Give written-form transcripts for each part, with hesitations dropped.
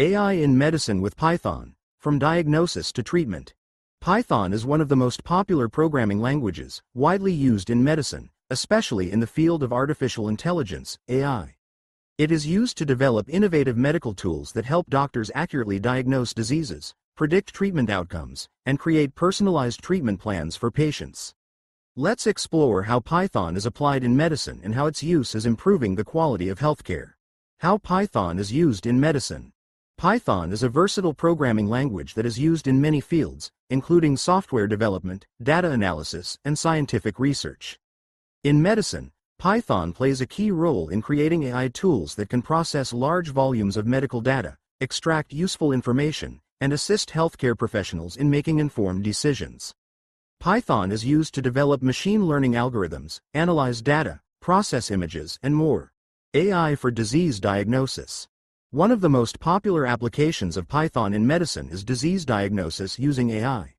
AI in medicine with Python, from diagnosis to treatment. Python is one of the most popular programming languages, widely used in medicine, especially in the field of artificial intelligence, AI. It is used to develop innovative medical tools that help doctors accurately diagnose diseases, predict treatment outcomes, and create personalized treatment plans for patients. Let's explore how Python is applied in medicine and how its use is improving the quality of healthcare. How Python is used in medicine. Python is a versatile programming language that is used in many fields, including software development, data analysis, and scientific research. In medicine, Python plays a key role in creating AI tools that can process large volumes of medical data, extract useful information, and assist healthcare professionals in making informed decisions. Python is used to develop machine learning algorithms, analyze data, process images, and more. AI for disease diagnosis. One of the most popular applications of Python in medicine is disease diagnosis using AI.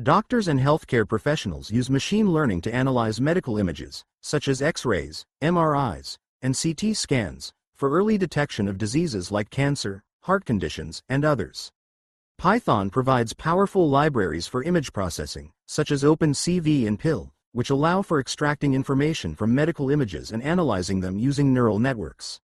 Doctors and healthcare professionals use machine learning to analyze medical images, such as X-rays, MRIs, and CT scans, for early detection of diseases like cancer, heart conditions, and others. Python provides powerful libraries for image processing, such as OpenCV and PIL, which allow for extracting information from medical images and analyzing them using neural networks.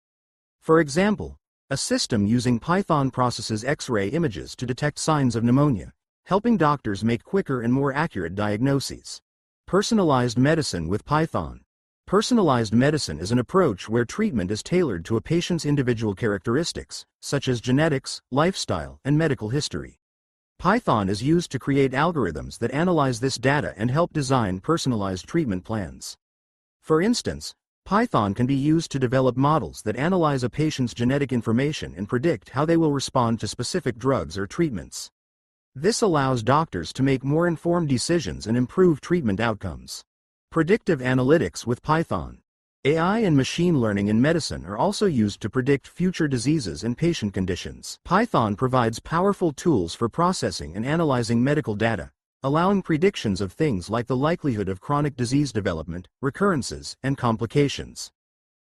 For example, a system using Python processes X-ray images to detect signs of pneumonia, helping doctors make quicker and more accurate diagnoses. Personalized medicine with Python. Personalized medicine is an approach where treatment is tailored to a patient's individual characteristics, such as genetics, lifestyle, and medical history. Python is used to create algorithms that analyze this data and help design personalized treatment plans. For instance, Python can be used to develop models that analyze a patient's genetic information and predict how they will respond to specific drugs or treatments. This allows doctors to make more informed decisions and improve treatment outcomes. Predictive Analytics with Python. AI and machine learning in medicine are also used to predict future diseases and patient conditions. Python provides powerful tools for processing and analyzing medical data, allowing predictions of things like the likelihood of chronic disease development, recurrences, and complications.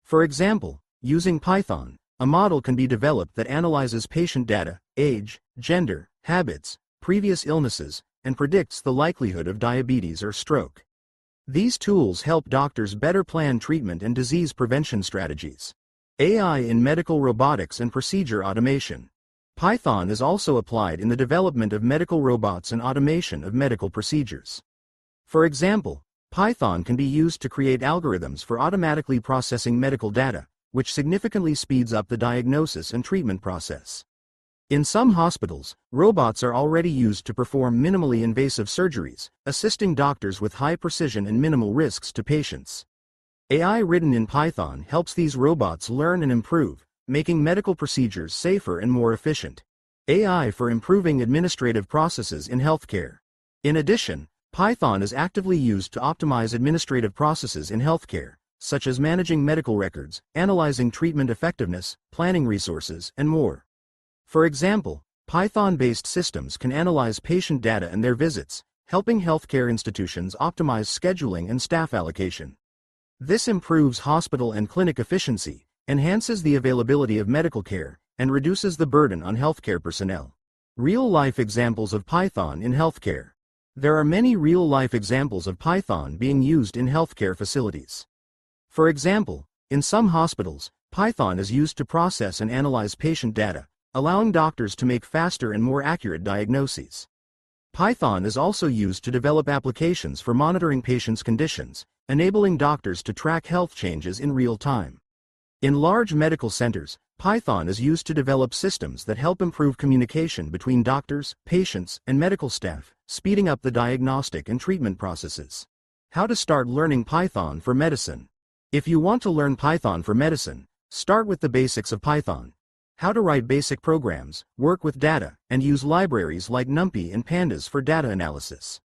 For example, using Python, a model can be developed that analyzes patient data, age, gender, habits, previous illnesses, and predicts the likelihood of diabetes or stroke. These tools help doctors better plan treatment and disease prevention strategies. AI in medical robotics and procedure automation. Python is also applied in the development of medical robots and automation of medical procedures. For example, Python can be used to create algorithms for automatically processing medical data, which significantly speeds up the diagnosis and treatment process. In some hospitals, robots are already used to perform minimally invasive surgeries, assisting doctors with high precision and minimal risks to patients. AI written in Python helps these robots learn and improve, making medical procedures safer and more efficient. AI for improving administrative processes in healthcare. In addition, Python is actively used to optimize administrative processes in healthcare, such as managing medical records, analyzing treatment effectiveness, planning resources, and more. For example, Python-based systems can analyze patient data and their visits, helping healthcare institutions optimize scheduling and staff allocation. This improves hospital and clinic efficiency, enhances the availability of medical care, and reduces the burden on healthcare personnel. Real-life examples of Python in healthcare. There are many real-life examples of Python being used in healthcare facilities. For example, in some hospitals, Python is used to process and analyze patient data, allowing doctors to make faster and more accurate diagnoses. Python is also used to develop applications for monitoring patients' conditions, enabling doctors to track health changes in real time. In large medical centers, Python is used to develop systems that help improve communication between doctors, patients, and medical staff, speeding up the diagnostic and treatment processes. How to start learning Python for medicine. If you want to learn Python for medicine, start with the basics of Python. How to write basic programs, work with data, and use libraries like NumPy and Pandas for data analysis.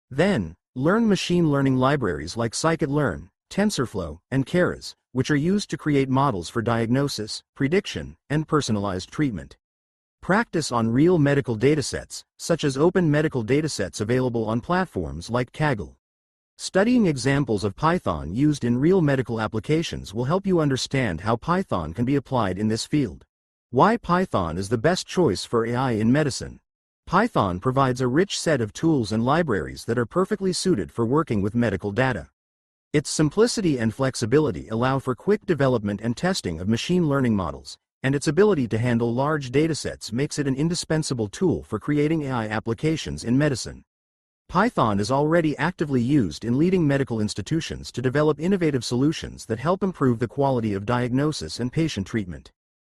Then, learn machine learning libraries like scikit-learn, TensorFlow, and Keras, which are used to create models for diagnosis, prediction, and personalized treatment. Practice on real medical datasets, such as open medical datasets available on platforms like Kaggle. Studying examples of Python used in real medical applications will help you understand how Python can be applied in this field. Why Python is the best choice for AI in medicine. Python provides a rich set of tools and libraries that are perfectly suited for working with medical data. Its simplicity and flexibility allow for quick development and testing of machine learning models, and its ability to handle large datasets makes it an indispensable tool for creating AI applications in medicine. Python is already actively used in leading medical institutions to develop innovative solutions that help improve the quality of diagnosis and patient treatment.